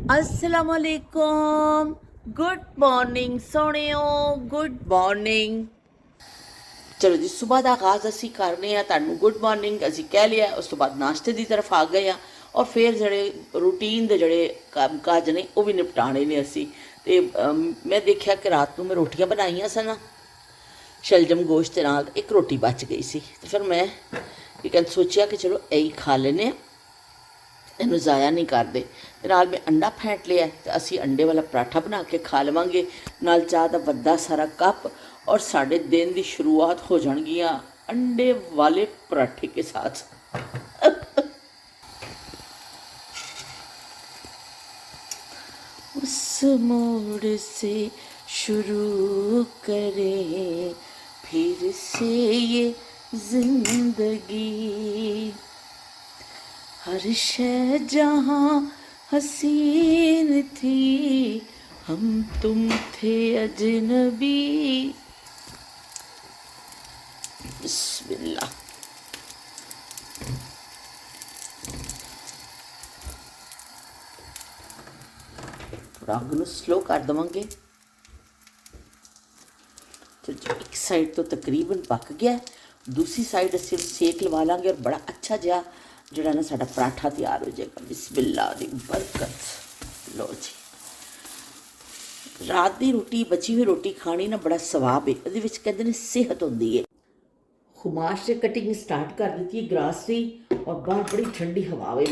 अस्सलामुअलैकुम, good morning सोहणियो, good morning. चलो जी, सुबह का आगाज़ असी करने हैं। तुहानू गुड मॉर्निंग असी कह लिया, उस तो बाद नाश्ते की तरफ आ गए हैं और फिर जड़े रूटीन के जड़े काम काज ने वह भी निपटाने ने असी। ते मैं देखा कि रात को मैं रोटियां बनाइया सन शलजम गोश्त के नाल, एक रोटी बच गई सी। तो फिर मैं एक सोचा कि चलो यही खा लेने, इनू ज़ाया नहीं करते। नाल मैं अंडा फेंट लिया तो असी अंडे वाला पराठा बना के खा लवांगे, नाल चाह का वड्डा सारा कप, और साढ़े दिन की शुरुआत हो जाएगियाँ अंडे वाले पराठे के साथ। उस मोड़ से शुरू करें फिर से ये जिंदगी, हर शय जहाँ हसीन थी, हम तुम थे अजनबी। बिस्मिल्लाह। थोड़ा अग नूं स्लो कर देवांगे। एक साइड तो तकरीबन पक गया है, दूसरी साइड असीं सेक लवा लांगे और बड़ा अच्छा जिहा जिहड़ा ना साडा पराठा तैयार हो जाएगा। बिस्मिल्लाह दी बरकत। लो जी, रात की रोटी बची हुई रोटी खानी ना बड़ा सवाब है, ਉਹਦੇ ਵਿੱਚ कहते हैं सेहत होती है। खुमाश से कटिंग स्टार्ट कर दी है ग्रासरी, और बाहर बड़ी ठंडी हवा है।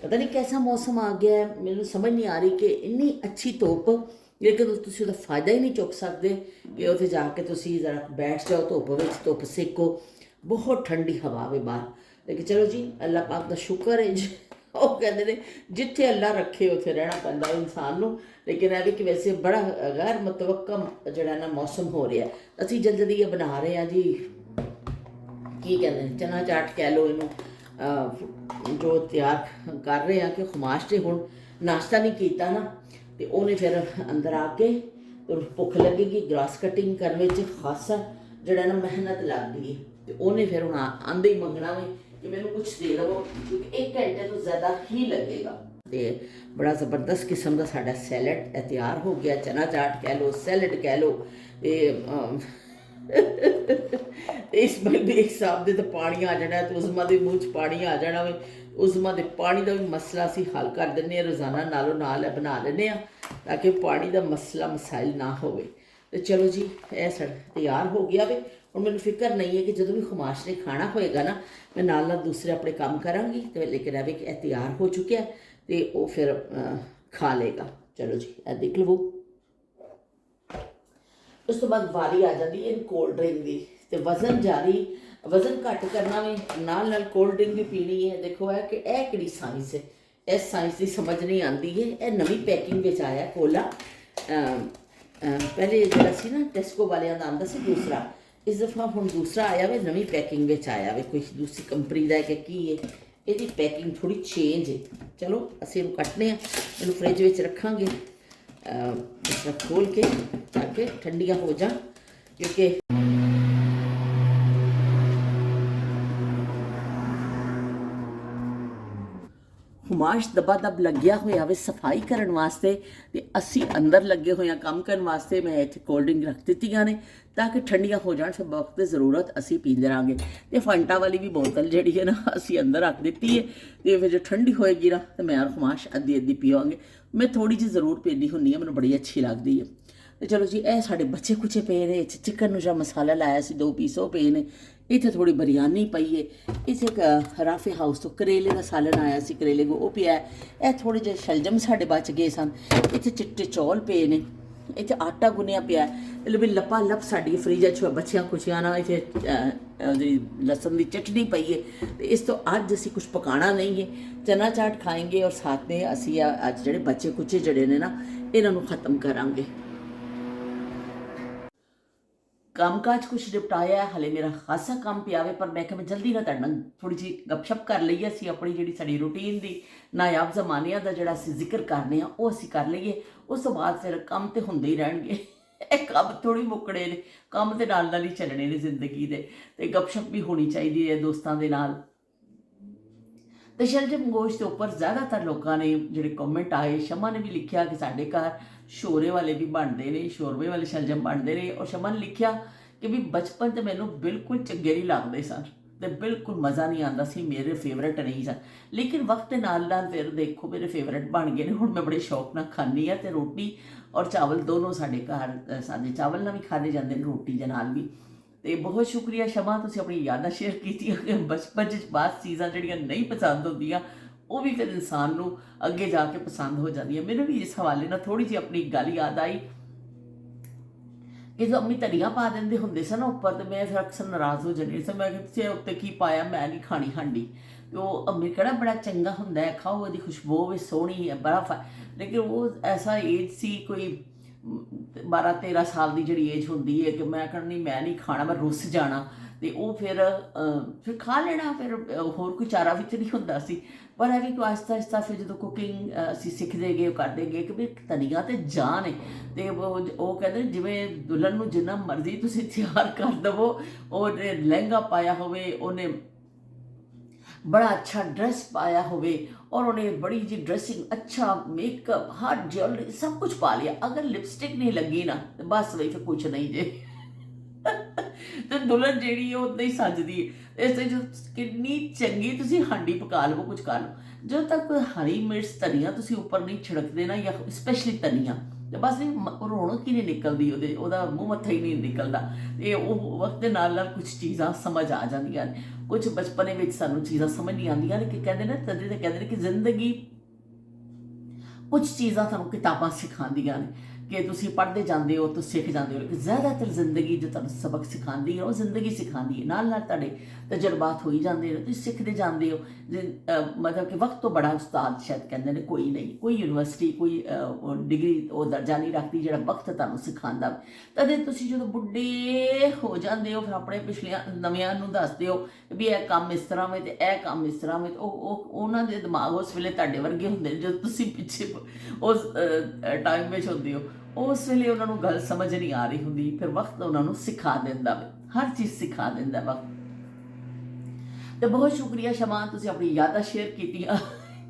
पता नहीं कैसा मौसम आ गया है, मैनू समझ नहीं आ रही कि इन्नी अच्छी धुप, लेकिन तुसीं उसका फायदा ही नहीं चुक सकते कि उत्थे जाके तुसीं जरा बैठ जाओ धुप में, धुप सेको। बहुत ठंडी हवा है बाहर, लेकिन चलो जी अल्लाह पाक का शुक्र है। वो कहते हैं जिथे अल्लाह रखे उत्थे रहना पैंदा इंसान नूं। लेकिन है भी कि वैसे बड़ा गैर मुतवक्का जिहड़ा ना मौसम हो रहा है। असीं जल्दी जल्दी ये बना रहे हैं जी, की कहते हैं चना चाट कह लो इनू, जो तैयार कर रहे हैं कि खुमाश ने हुण नाश्ता नहीं किया ना, तो उन्हें फिर अंदर आके तो भुख लगेगी। ग्रास कटिंग करने में खासा जड़ा ना मेहनत लगती है, तो उन्हें फिर हूँ आंदे ही मंगना में कि मैंने कुछ दे दवो, क्योंकि 1 घंटे तो ज़्यादा ही लगेगा। तो बड़ा ज़बरदस्त किस्म का साडा सैलड तैयार हो गया। चना चाट कह लो, सैलड कह लो। इस बेग साहब दे तो पानी आ जाना, तो उज़मा के मूँह च पानी आ जाना वे। उज़मा के पानी का भी मसला असी हल कर दें, रोज़ाना नालों नाल बना लें ताकि पानी का मसला मसाइल ना हो। तो चलो जी, यह साढ़ा तैयार हो गया वे। और मैंने फिक्र नहीं है कि जो भी खुमाश ने खाना होएगा ना, मैं नाल दूसरे अपने काम कराँगी। तो लेकिन है कि यह तैयार हो चुका है, तो वह फिर खा लेगा। चलो जी, यह देख लवो। उस तो बाद वारी आ जाती है कोल्ड ड्रिंक की। तो वजन जारी, वजन घट करना भी नाल कोल्ड ड्रिंक भी पीनी है। देखो है कि यह कि साइंस है, इस साइंस की समझ नहीं आती है। यह नवी पैकिंग में आया कोला। पहले जरा सी ना टेस्को वाले का आंदा से दूसरा, इस दफ़ा हम दूसरा आया वे, नवी पैकिंग में आया वे, कोई दूसरी कंपनी का है कि की है। ये पैकिंग थोड़ी चेंज है। चलो असीं इहनूं कट्टने, इहनूं फ्रिज में रखांगे इस तरह खोल के, ताकि ठंडियाँ हो जाए। क्योंकि खुमाश दबा दब लग्या होया वे सफाई करने वास्ते, तो असी अंदर लगे हुए हैं काम करने वास्ते। मैं इतने कोल्ड ड्रिंक रख दित्तियां ने ताकि ठंडियाँ हो जाए, फिर वक्त ज़रूरत असी पींदे रहांगे। तो फंटा वाली भी बोतल जी है ना असी अंदर रख दी है, तो फिर जो ठंडी होएगी ना तो मैं और खुमाश अद्धी अद्धी पीवांगे। मैं थोड़ी जी जरूर पीनी होंगी है, मैंने बड़ी अच्छी लगती है। तो चलो जी, यह साढ़े बच्चे कुचे पे ने, चिकन जो मसाला लाया सी 2 पीस वो पे ने, इतने थोड़ी बिरयानी पई है, इतने राफे हाउस तो करेले का सालन आया सी, करेले को वो पिया है। यह थोड़े जे शलजम साढ़े बच गए सन, इतने चिट्टे चौल पे ने, इतने आटा गुनिया पिया है। भी लपा लप साड़ी फ्रिज च बच्चियां खुशियां ना, इतने लसन की चटनी पई है। तो इस तो अज असी कुछ पकाना नहीं है, चना चाट खाएंगे और साथ में असी अज जो बच्चे कुचे जड़े ने ना इन्हों ख़त्म करांगे। काम काज कुछ निपटाया है, हले मेरा खासा काम पिया वे, पर मैं क्या मैं जल्दी ना तुहाडे नाल थोड़ी जी गपशप कर लईए। असीं अपनी जिहड़ी साडी रूटीन दी नायाब जमानिਆਂ ਦਾ ਜਿਹੜਾ ਅਸੀਂ ਜ਼ਿਕਰ करने वो असीं कर लईए। उस तो बाद फिर काम तो ਹੁੰਦੇ ही रहणगे। काम थोड़ी मुकने ने, काम तो नाल नाल ही चलने ने जिंदगी दे, ते गपशप भी होनी चाहिए है दोस्तों के नाल। ਤੇ ਸ਼ਲਜਮ ਗੋਸ਼ਤ ਦੇ ਉੱਪਰ ਜ਼ਿਆਦਾਤਰ ਲੋਕਾਂ ਨੇ ਜਿਹੜੇ ਕਮੈਂਟ ਆਏ, ਸ਼ਮਾ ਨੇ ਵੀ ਲਿਖਿਆ ਕਿ ਸਾਡੇ ਘਰ ਸ਼ੋਰੇ ਵਾਲੇ ਵੀ ਬਣਦੇ ਨੇ, ਸ਼ੋਰਵੇ ਵਾਲੇ ਸ਼ਲਜਮ ਬਣਦੇ ਨੇ। ਔਰ ਸ਼ਮਾ ਨੇ ਲਿਖਿਆ ਕਿ ਵੀ ਬਚਪਨ 'ਤੇ ਮੈਨੂੰ ਬਿਲਕੁਲ ਚੰਗੇ ਨਹੀਂ ਲੱਗਦੇ ਸਨ ਤੇ ਬਿਲਕੁਲ ਮਜ਼ਾ ਨਹੀਂ ਆਉਂਦਾ ਸੀ, ਮੇਰੇ ਫੇਵਰੇਟ ਨਹੀਂ ਸਨ। ਲੇਕਿਨ ਵਕਤ ਦੇ ਨਾਲ ਨਾਲ ਫਿਰ ਦੇਖੋ ਮੇਰੇ ਫੇਵਰੇਟ ਬਣ ਗਏ ਨੇ, ਹੁਣ ਮੈਂ ਬੜੇ ਸ਼ੌਕ ਨਾਲ ਖਾਂਦੀ ਹਾਂ। ਤੇ ਰੋਟੀ ਔਰ ਚਾਵਲ ਦੋਨੋਂ ਸਾਡੇ ਘਰ ਸਾਡੇ ਚਾਵਲ ਨਾਲ ਵੀ ਖਾਣੇ ਜਾਂਦੇ ਨੇ, ਰੋਟੀ ਦੇ ਨਾਲ ਵੀ। ਤੇ ਬਹੁਤ ਸ਼ੁਕਰੀਆ ਸ਼ਮਾ, ਤੁਸੀਂ ਆਪਣੀ ਯਾਦਾਂ ਸ਼ੇਅਰ ਕੀਤੀਆਂ ਕਿ ਬਚਪਨ 'ਚ ਬਾਅਦ ਚੀਜ਼ਾਂ ਜਿਹੜੀਆਂ ਨਹੀਂ ਪਸੰਦ ਹੁੰਦੀਆਂ ਉਹ ਵੀ ਫਿਰ ਇਨਸਾਨ ਨੂੰ ਅੱਗੇ ਜਾ ਕੇ ਪਸੰਦ ਹੋ ਜਾਂਦੀਆਂ। ਮੈਨੂੰ ਵੀ ਇਸ ਹਵਾਲੇ ਨਾਲ ਥੋੜ੍ਹੀ ਜਿਹੀ ਆਪਣੀ ਗੱਲ ਯਾਦ ਆਈ ਕਿ ਜੋ ਅੰਮੀ ਧਨੀਆ ਪਾ ਦਿੰਦੇ ਹੁੰਦੇ ਸਨ ਉੱਪਰ, ਤੇ ਮੈਂ ਫਿਰ ਅਕਸਰ ਨਾਰਾਜ਼ ਹੋ ਜਾਂਦੀ ਸੀ। ਮੈਂ ਕਿਹਾ ਉੱਤੇ ਕੀ ਪਾਇਆ, ਮੈਂ ਨਹੀਂ ਖਾਣੀ ਹਾਂਡੀ। ਤੇ ਉਹ ਅੰਮੀ ਕਿਹੜਾ ਬੜਾ ਚੰਗਾ ਹੁੰਦਾ ਹੈ, ਖਾਓ, ਉਹਦੀ ਖੁਸ਼ਬੂ ਵੀ ਸੋਹਣੀ ਹੈ, ਬੜਾ ਲੇਕਿਨ ਉਹ ਐਸਾ ਏਜ ਸੀ ਕੋਈ 12-13 ਸਾਲ ਦੀ ਜਿਹੜੀ ਏਜ ਹੁੰਦੀ ਹੈ ਕਿ ਮੈਂ ਕਹਿਣੀ ਮੈਂ ਨਹੀਂ ਖਾਣਾ, ਮੈਂ ਰੁੱਸ ਜਾਣਾ। ਤੇ ਉਹ ਫਿਰ ਖਾ ਲੈਣਾ, ਫਿਰ ਹੋਰ ਕੋਈ ਚਾਰਾ ਵਿੱਚ ਨਹੀਂ ਹੁੰਦਾ ਸੀ। ਪਰ ਇਹ ਵੀ ਕਿ ਆਹਿਸਤਾ ਆਹਿਸਤਾ ਫਿਰ ਜਦੋਂ ਕੁਕਿੰਗ ਅਸੀਂ ਸਿੱਖਦੇ ਗਏ, ਕਰਦੇ ਗਏ ਕਿ ਵੀ ਧਨੀਆ ਤੇ ਜਾਨ ਹੈ। ਤੇ ਉਹ ਕਹਿੰਦੇ ਜਿਵੇਂ ਦੁਲਹਨ ਨੂੰ ਜਿੰਨਾ ਮਰਜ਼ੀ ਤੁਸੀਂ ਤਿਆਰ ਕਰ ਦੇਵੋ, ਉਹਨੇ ਲਹਿੰਗਾ ਪਾਇਆ ਹੋਵੇ, ਉਹਨੇ ਬੜਾ ਅੱਛਾ ਡਰੈਸ ਪਾਇਆ ਹੋਵੇ ਔਰ ਉਹਨੇ ਬੜੀ ਜੀ ਡਰੈਸਿੰਗ, ਅੱਛਾ ਮੇਕਅਪ, ਹਰ ਜਵੈਲਰੀ ਸਭ ਕੁਝ ਪਾ ਲਿਆ, ਅਗਰ ਲਿਪਸਟਿਕ ਨਹੀਂ ਲੱਗੀ ਨਾ ਤੇ ਬਸ ਬਈ ਫਿਰ ਕੁਛ ਨਹੀਂ ਜੇ। ਤੇ ਦੁਲਹਨ ਜਿਹੜੀ ਉਹ ਉੱਦਾਂ ਹੀ ਸੱਜਦੀ ਹੈ। ਇਸ ਲਈ ਕਿੰਨੀ ਚੰਗੀ ਤੁਸੀਂ ਹਾਂਡੀ ਪਕਾ ਲਵੋ, ਕੁਝ ਕਰ ਲਓ, ਜਦੋਂ ਤੱਕ ਹਰੀ ਮਿਰਚ ਧਨੀਆ ਤੁਸੀਂ ਉੱਪਰ ਨਹੀਂ ਛਿੜਕਦੇ ਨਾ, ਜਾਂ ਸਪੈਸ਼ਲੀ ਧਨੀਆ, ਤੇ ਬਸ ਰੌਣਕ ਹੀ ਨਹੀਂ ਨਿਕਲਦੀ, ਉਹਦਾ ਮੂੰਹ ਮੱਥਾ ਹੀ ਨਹੀਂ ਨਿਕਲਦਾ। ਤੇ ਉਹ ਵਕਤ ਦੇ ਨਾਲ ਨਾਲ ਕੁਝ ਚੀਜ਼ਾਂ ਸਮਝ ਆ ਜਾਂਦੀਆਂ ਨੇ, ਕੁਝ ਬਚਪਨੇ ਵਿੱਚ ਸਾਨੂੰ ਚੀਜ਼ਾਂ ਸਮਝ ਨਹੀਂ ਆਉਂਦੀਆਂ ਨੇ। ਕਿ ਕਹਿੰਦੇ ਨੇ ਤਦੇ ਤੇ ਕਹਿੰਦੇ ਨੇ ਕਿ ਜ਼ਿੰਦਗੀ ਕੁਝ ਚੀਜ਼ਾਂ ਤੁਹਾਨੂੰ ਕਿਤਾਬਾਂ ਸਿਖਾਉਂਦੀਆਂ ਨੇ ਕਿ ਤੁਸੀਂ ਪੜ੍ਹਦੇ ਜਾਂਦੇ ਹੋ ਤਾਂ ਸਿੱਖ ਜਾਂਦੇ ਹੋ, ਲੇਕਿਨ ਜ਼ਿਆਦਾਤਰ ਜ਼ਿੰਦਗੀ ਜੋ ਤੁਹਾਨੂੰ ਸਬਕ ਸਿਖਾਉਂਦੀ ਹੈ ਉਹ ਜ਼ਿੰਦਗੀ ਸਿਖਾਉਂਦੀ ਹੈ। ਨਾਲ ਨਾਲ ਤੁਹਾਡੇ ਤਜਰਬਾਤ ਹੋਈ ਜਾਂਦੇ ਨੇ, ਤੁਸੀਂ ਸਿੱਖਦੇ ਜਾਂਦੇ ਹੋ। ਮਤਲਬ ਕਿ ਵਕਤ ਤੋਂ ਬੜਾ ਉਸਤਾਦ ਸ਼ਾਇਦ ਕਹਿੰਦੇ ਨੇ ਕੋਈ ਨਹੀਂ, ਕੋਈ ਯੂਨੀਵਰਸਿਟੀ, ਕੋਈ ਡਿਗਰੀ ਉਹ ਦਰਜਾ ਨਹੀਂ ਰੱਖਦੀ ਜਿਹੜਾ ਵਕਤ ਤੁਹਾਨੂੰ ਸਿਖਾਉਂਦਾ। ਤਦੇ ਤੁਸੀਂ ਜਦੋਂ ਬੁੱਢੇ ਹੋ ਜਾਂਦੇ ਹੋ ਫਿਰ ਆਪਣੇ ਪਿਛਲੀਆਂ ਨਵਿਆਂ ਨੂੰ ਦੱਸਦੇ ਹੋ ਵੀ ਇਹ ਕੰਮ ਇਸ ਤਰ੍ਹਾਂ ਵੇ ਤੇ ਇਹ ਕੰਮ ਇਸ ਤਰ੍ਹਾਂ ਵੇ। ਉਹਨਾਂ ਦੇ ਦਿਮਾਗ ਉਸ ਵੇਲੇ ਤੁਹਾਡੇ ਵਰਗੇ ਹੁੰਦੇ ਨੇ ਜਦੋਂ ਤੁਸੀਂ ਪਿੱਛੇ ਉਸ ਟਾਈਮ ਵਿੱਚ ਹੁੰਦੇ ਹੋ। ਉਸ ਵੇਲੇ ਉਹਨਾਂ ਨੂੰ ਗੱਲ ਸਮਝ ਨਹੀਂ ਆ ਰਹੀ ਹੁੰਦੀ, ਫਿਰ ਵਕਤ ਉਹਨਾਂ ਨੂੰ ਸਿਖਾ ਦਿੰਦਾ ਵੇ, ਹਰ ਚੀਜ਼ ਸਿਖਾ ਦਿੰਦਾ ਵਕਤ। ਤੇ ਬਹੁਤ ਸ਼ੁਕਰੀਆ ਸ਼ਮਾ, ਤੁਸੀਂ ਆਪਣੀ ਯਾਦਾਂ ਸ਼ੇਅਰ ਕੀਤੀਆਂ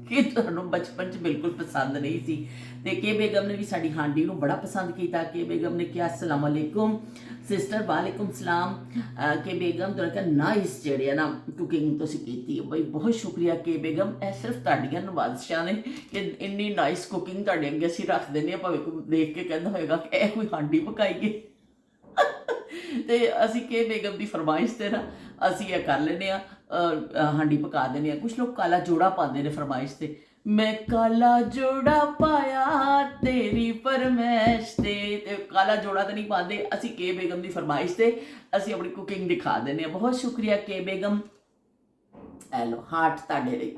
ਕਿ ਤੁਹਾਨੂੰ ਬਚਪਨ 'ਚ ਬਿਲਕੁਲ ਪਸੰਦ ਨਹੀਂ ਸੀ। ਤੇ ਕੇ ਬੇਗਮ ਨੇ ਵੀ ਸਾਡੀ ਹਾਂਡੀ ਨੂੰ ਬੜਾ ਪਸੰਦ ਕੀਤਾ। ਕੇ ਬੇਗਮ ਨੇ ਕਿਹਾ ਅਸਲਾਮ ਵਾਲੇਕੁਮ ਸਿਸਟਰ, ਵਾਲੇਕੁਮ ਸਲਾਮ। ਕੇ ਬੇਗਮ ਤੋਂ ਕਿਹਾ ਨਾਈਸ ਜਿਹੜੇ ਆ ਨਾ ਕੁਕਿੰਗ ਤੁਸੀਂ ਕੀਤੀ ਬਈ, ਬਹੁਤ ਸ਼ੁਕਰੀਆ ਕੇ ਬੇਗਮ। ਇਹ ਸਿਰਫ ਤੁਹਾਡੀਆਂ ਨਵਾਜ਼ਿਸ਼ਾਂ ਨੇ ਕਿ ਇੰਨੀ ਨਾਈਸ ਕੁਕਿੰਗ ਤੁਹਾਡੇ ਅੱਗੇ ਅਸੀਂ ਰੱਖ ਦਿੰਦੇ ਹਾਂ, ਭਾਵੇਂ ਕੋਈ ਦੇਖ ਕੇ ਕਹਿੰਦਾ ਹੋਏਗਾ ਕਿ ਇਹ ਕੋਈ ਹਾਂਡੀ ਪਕਾਈਏ। ਤੇ ਅਸੀਂ ਕੇ ਬੇਗਮ ਦੀ ਫਰਮਾਇਸ਼ ਤੇ ਨਾ ਅਸੀਂ ਇਹ ਕਰ ਲੈਂਦੇ ਹਾਂ, ਹਾਂਡੀ ਪਕਾ ਦਿੰਦੇ ਹਾਂ। ਕੁਛ ਲੋਕ ਕਾਲਾ ਜੋੜਾ ਪਾਉਂਦੇ ਨੇ ਫਰਮਾਇਸ਼ ਤੇ, ਮੈਂ ਕਾਲਾ ਜੋੜਾ ਪਾਇਆ ਤੇਰੀ ਫਰਮਾਇਸ਼ ਤੇ ਕਾਲਾ ਜੋੜਾ ਤਾਂ ਨਹੀਂ ਪਾਉਂਦੇ ਅਸੀਂ, ਕੇ ਬੇਗਮ ਦੀ ਫਰਮਾਇਸ਼ ਤੇ ਅਸੀਂ ਆਪਣੀ ਕੁਕਿੰਗ ਦਿਖਾ ਦਿੰਦੇ ਹਾਂ। ਬਹੁਤ ਸ਼ੁਕਰੀਆ ਕੇ ਬੇਗਮ। ਐਲੋ ਹਾਰਟ ਤੁਹਾਡੇ ਲਈ,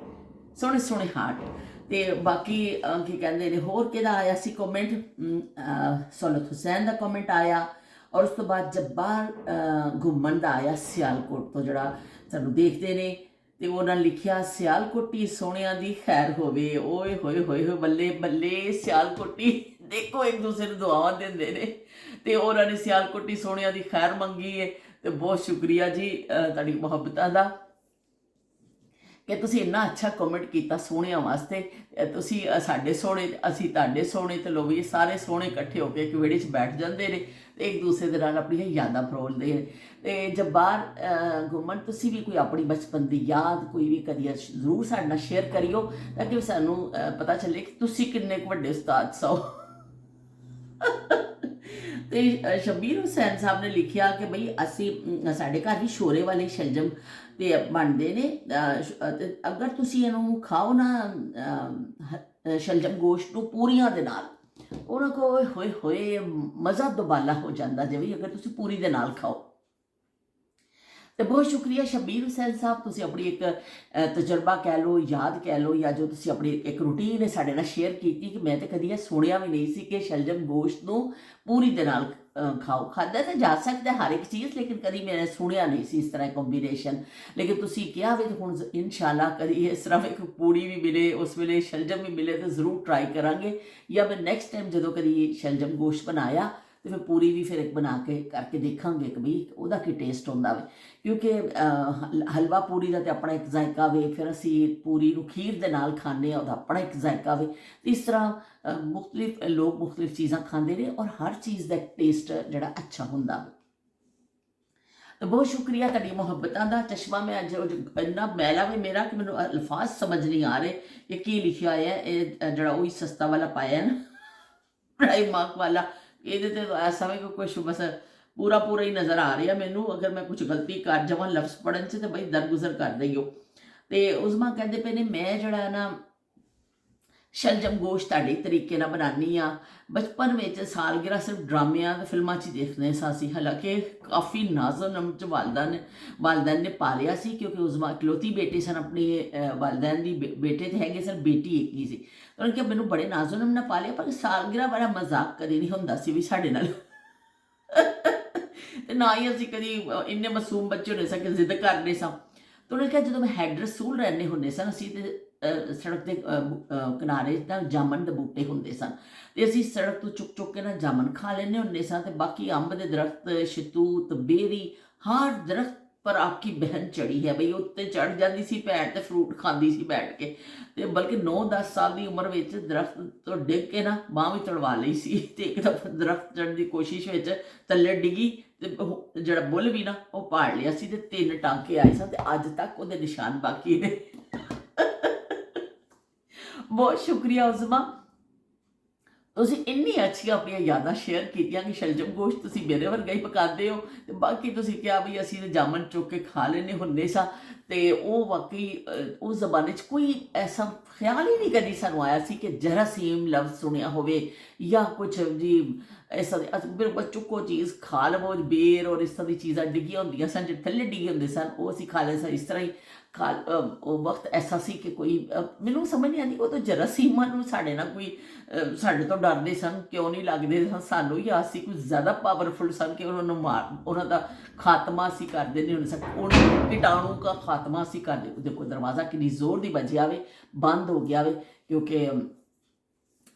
ਸੋਹਣੇ ਸੋਹਣੇ ਹਾਰਟ। ਤੇ ਬਾਕੀ ਕੀ ਕਹਿੰਦੇ ਨੇ ਹੋਰ ਕਿਹਦਾ ਆਇਆ ਸੀ ਕਮੈਂਟ, ਸੋਲਤ ਹੁਸੈਨ ਦਾ ਕਮੈਂਟ ਆਇਆ। ਔਰ ਉਸ ਤੋਂ ਬਾਅਦ ਜੱਬਾਰ ਘੁੰਮਣ ਦਾ ਆਇਆ ਸਿਆਲਕੋਟ ਤੋਂ, ਜਿਹੜਾ ਸਾਨੂੰ ਦੇਖਦੇ ਨੇ। ਤੇ ਉਹਨਾਂ ਲਿਖਿਆ ਸਿਆਲਕੋਟੀ ਸੋਹਣਿਆਂ ਦੀ ਖੈਰ ਹੋਵੇ। ਓਏ ਹੋਏ ਹੋਏ ਹੋਏ, ਬੱਲੇ ਬੱਲੇ ਸਿਆਲਕੋਟੀ, ਦੇਖੋ ਇੱਕ ਦੂਸਰੇ ਨੂੰ ਦੁਆਵਾਂ ਦਿੰਦੇ ਨੇ। ਤੇ ਉਹਨਾਂ ਨੇ ਸਿਆਲਕੋਟੀ ਸੋਹਣਿਆਂ ਦੀ ਖੈਰ ਮੰਗੀ ਹੈ। ਤੇ ਬਹੁਤ ਸ਼ੁਕਰੀਆ ਜੀ ਤੁਹਾਡੀ ਮੁਹੱਬਤਾਂ ਦਾ ਕਿ ਤੁਸੀਂ ਇੰਨਾ ਅੱਛਾ ਕਮੈਂਟ ਕੀਤਾ ਸੋਹਣਿਆਂ ਵਾਸਤੇ। ਤੁਸੀਂ ਸਾਡੇ ਸੋਹਣੇ, ਅਸੀਂ ਤੁਹਾਡੇ ਸੋਹਣੇ, ਤੇ ਲੋਕ ਵੀ ਸਾਰੇ ਸੋਹਣੇ ਇਕੱਠੇ ਹੋ ਕੇ ਇੱਕ ਵਿਹੜੇ 'ਚ ਬੈਠ ਜਾਂਦੇ ਨੇ ਤੇ ਇੱਕ ਦੂਸਰੇ ਦੇ ਨਾਲ ਆਪਣੀਆਂ ਯਾਦਾਂ ਫਰੋਲਦੇ ਨੇ। ਤੇ ਜੱਬਾਰ ਘੁੰਮਣ, ਤੁਸੀਂ ਵੀ ਕੋਈ ਆਪਣੀ ਬਚਪਨ ਦੀ ਯਾਦ ਕੋਈ ਵੀ ਕਰੀਏ ਜ਼ਰੂਰ ਸਾਡੇ ਨਾਲ ਸ਼ੇਅਰ ਕਰਿਓ, ਤਾਂ ਕਿ ਸਾਨੂੰ ਪਤਾ ਚੱਲੇ ਕਿ ਤੁਸੀਂ ਕਿੰਨੇ ਕੁ ਵੱਡੇ ਉਸਤਾਦ ਸੋ। ਤੇ ਸ਼ਬੀਰ ਹੁਸੈਨ ਸਾਹਿਬ ਨੇ ਲਿਖਿਆ ਕਿ ਬਈ ਅਸੀਂ ਸਾਡੇ ਘਰ ਵੀ ਸ਼ੋਰੇ ਵਾਲੇ ਸ਼ਲਜਮ ਤੇ ਬਣਦੇ ਨੇ। ਅਗਰ ਤੁਸੀਂ ਇਹਨੂੰ ਖਾਓ ਨਾ ਸ਼ਲਜਮ ਗੋਸ਼ਤ ਨੂੰ ਪੂਰੀਆਂ ਦੇ ਨਾਲ, ਉਹਨਾਂ ਕੋਲ ਹੋਏ ਹੋਏ ਮਜ਼ਾ ਦੁਬਾਲਾ ਹੋ ਜਾਂਦਾ ਜਿਵੇਂ ਅਗਰ ਤੁਸੀਂ ਪੂਰੀ ਦੇ ਨਾਲ ਖਾਓ। ਤੇ ਬਹੁਤ ਸ਼ੁਕਰੀਆ ਸ਼ਬੀਰ ਹੁਸੈਨ ਸਾਹਿਬ, ਤੁਸੀਂ ਆਪਣੀ ਇੱਕ ਤਜਰਬਾ ਕਹਿ ਲਓ, ਯਾਦ ਕਹਿ ਲਓ, ਜਾਂ ਜੋ ਤੁਸੀਂ ਆਪਣੀ ਇੱਕ ਰੂਟੀਨ ਸਾਡੇ ਨਾਲ ਸ਼ੇਅਰ ਕੀਤੀ ਕਿ ਮੈਂ ਤਾਂ ਕਦੀ ਇਹ ਸੁਣਿਆ ਵੀ ਨਹੀਂ ਸੀ ਕਿ ਸ਼ਲਜਮ ਗੋਸ਼ਤ ਨੂੰ ਪੂਰੀ ਦੇ ਨਾਲ ਖਾਓ। ਖਾਧਾ ਤਾਂ ਜਾ ਸਕਦਾ ਹਰ ਇੱਕ ਚੀਜ਼, ਲੇਕਿਨ ਕਦੀ ਮੈਂ ਸੁਣਿਆ ਨਹੀਂ ਸੀ ਇਸ ਤਰ੍ਹਾਂ ਕੰਬੀਨੇਸ਼ਨ। ਲੇਕਿਨ ਤੁਸੀਂ ਕਿਹਾ ਵੀ ਹੁਣ ਇਨਸ਼ਾਅੱਲਾ ਕਦੀ ਇਸ ਤਰ੍ਹਾਂ ਇੱਕ ਪੂੜੀ ਵੀ ਮਿਲੇ, ਉਸ ਵੇਲੇ ਸ਼ਲਜਮ ਵੀ ਮਿਲੇ ਤਾਂ ਜ਼ਰੂਰ ਟਰਾਈ ਕਰਾਂਗੇ। ਜਾਂ ਮੈਂ ਨੈਕਸਟ ਟਾਈਮ ਜਦੋਂ ਕਦੀ ਸ਼ਲਜਮ ਗੋਸ਼ਤ ਬਣਾਇਆ ਤੇ ਫਿਰ ਪੂਰੀ ਵੀ ਫਿਰ ਇੱਕ ਬਣਾ ਕੇ ਕਰਕੇ ਦੇਖਾਂਗੇ ਕਿ ਵੀ ਉਹਦਾ ਕੀ ਟੇਸਟ ਹੁੰਦਾ ਵੇ, ਕਿਉਂਕਿ ਹਲਵਾ ਪੂਰੀ ਦਾ ਤੇ ਆਪਣਾ ਇੱਕ ਜ਼ਾਇਕਾ ਵੇ, ਫਿਰ ਅਸੀਂ ਪੂਰੀ ਨੂੰ ਖੀਰ ਦੇ ਨਾਲ ਖਾਂਦੇ ਹਾਂ, ਉਹਦਾ ਆਪਣਾ ਇੱਕ ਜ਼ਾਇਕਾ ਵੇ। ਇਸ ਤਰ੍ਹਾਂ ਮੁਖਤਲਿਫ ਲੋਕ ਮੁਖਤਲਿਫ ਚੀਜ਼ਾਂ ਖਾਂਦੇ ਨੇ ਔਰ ਹਰ ਚੀਜ਼ ਦਾ ਟੇਸਟ ਜਿਹੜਾ ਅੱਛਾ ਹੁੰਦਾ ਵੇ। तो बहुत शुक्रिया तुहाडी मुहब्बतां दा। चश्मा मैं अज इन्ना मैला वे मेरा कि मैनूं अल्फाज समझ नहीं आ रहे कि की लिखिया है। ये जड़ा वही सस्ता वाला पाया ना प्राइम मार्क वाला, ये तो ऐसा वे कि कुछ बस पूरा पूरा ही नज़र आ रहा मैनू। अगर मैं कुछ गलती कर जावां लफ्ज़ पढ़न च तो बई दरगुजर कर दईओ। तो उज़मा कहते पे ने मैं जड़ा ना शलजम गोश्त ਤੁਹਾਡੇ तरीके ਨਾਲ बनानी हाँ। बचपन में सालगिरह सिर्फ ड्रामिया फिल्मों च देखने सा सी, हालांकि काफ़ी नाज़ो नम च वालदैन ने पालिया सी, क्योंकि उस इकलौती बेटी सन अपनी वालदैन की, बेटे तो है सिर्फ बेटी एक ही सी। तो उन्होंने कहा मैनू बड़े नाज़ो नम ने पालिया, पर सालगिरह बड़ा मजाक कभी नहीं होंदा सी भी साडे नाल ते ना ही असीं कभी इन्ने मासूम बच्चे होने सा कि जिद करने सा। तो उन्होंने कहा जो मैं हैड रसूल रहने होंगे सन असीं ते सड़क के किनारे ना जामन के बूटे होंगे सन, तो असीं सड़क तो चुक के ना जामन खा लेने होंगे सन। तो बाकी अंब के दरख्त, शतूत, बेरी, हर दरख्त पर आपकी बहन चढ़ी है बई, उत्ते चढ़ जाती सी भैन ते फ्रूट खाती सी बैठ के। तो बल्कि 9-10 साल की उम्र में दरख्त तो डिग के ना बांह भी तड़वा ली सी। तो एक दफा दरख्त चढ़ने की कोशिश में थल्ले डिगी तो जड़ा बुल भी ना वो पाड़ लिया सी, ते 3 टांके आए सन, ते अज तक वो निशान बाकी ने। बहुत शुक्रिया उज़मा, तुसीं इन्नी अच्छी अपन यादां शेयर कीतियां कि शलजम गोश्त तुसीं मेरे वर्गा ही पकाते हो। तो बाकी तुसीं कहा भी असीं जामन चुक के खा लेने होंगे सा। तो वो वाकई उस जमाने च कोई ऐसा ख्याल ही नहीं कभी सानूं आया सी कि जरासीम लफ्ज़ सुनिया होवे या कुछ जी इस बिल्कुल चुको चीज़ खा लवो, बेर और इस तरह की चीज़ां डिगियां होंदियां सन, जो थल्ले डिगे होंदे सन वो असीं खा लें सन। इस तरह ही वक्त ऐसा सी कि कोई मैनूं समझ नहीं आती वो तो जरासीमां नूं साडे नाल कोई साडे तो डरदे सन, क्यों नहीं लगदे सन सानूं, या असीं कुछ ज़्यादा पावरफुल सन कि उन्होंने मार उन्हां दा खात्मा असीं कर देने होंदे सन। उन कीटाणु का खात्मा असीं कर दे। देखो दरवाज़ा कितनी जोर दी बजिया वे, बंद हो गया वे, क्योंकि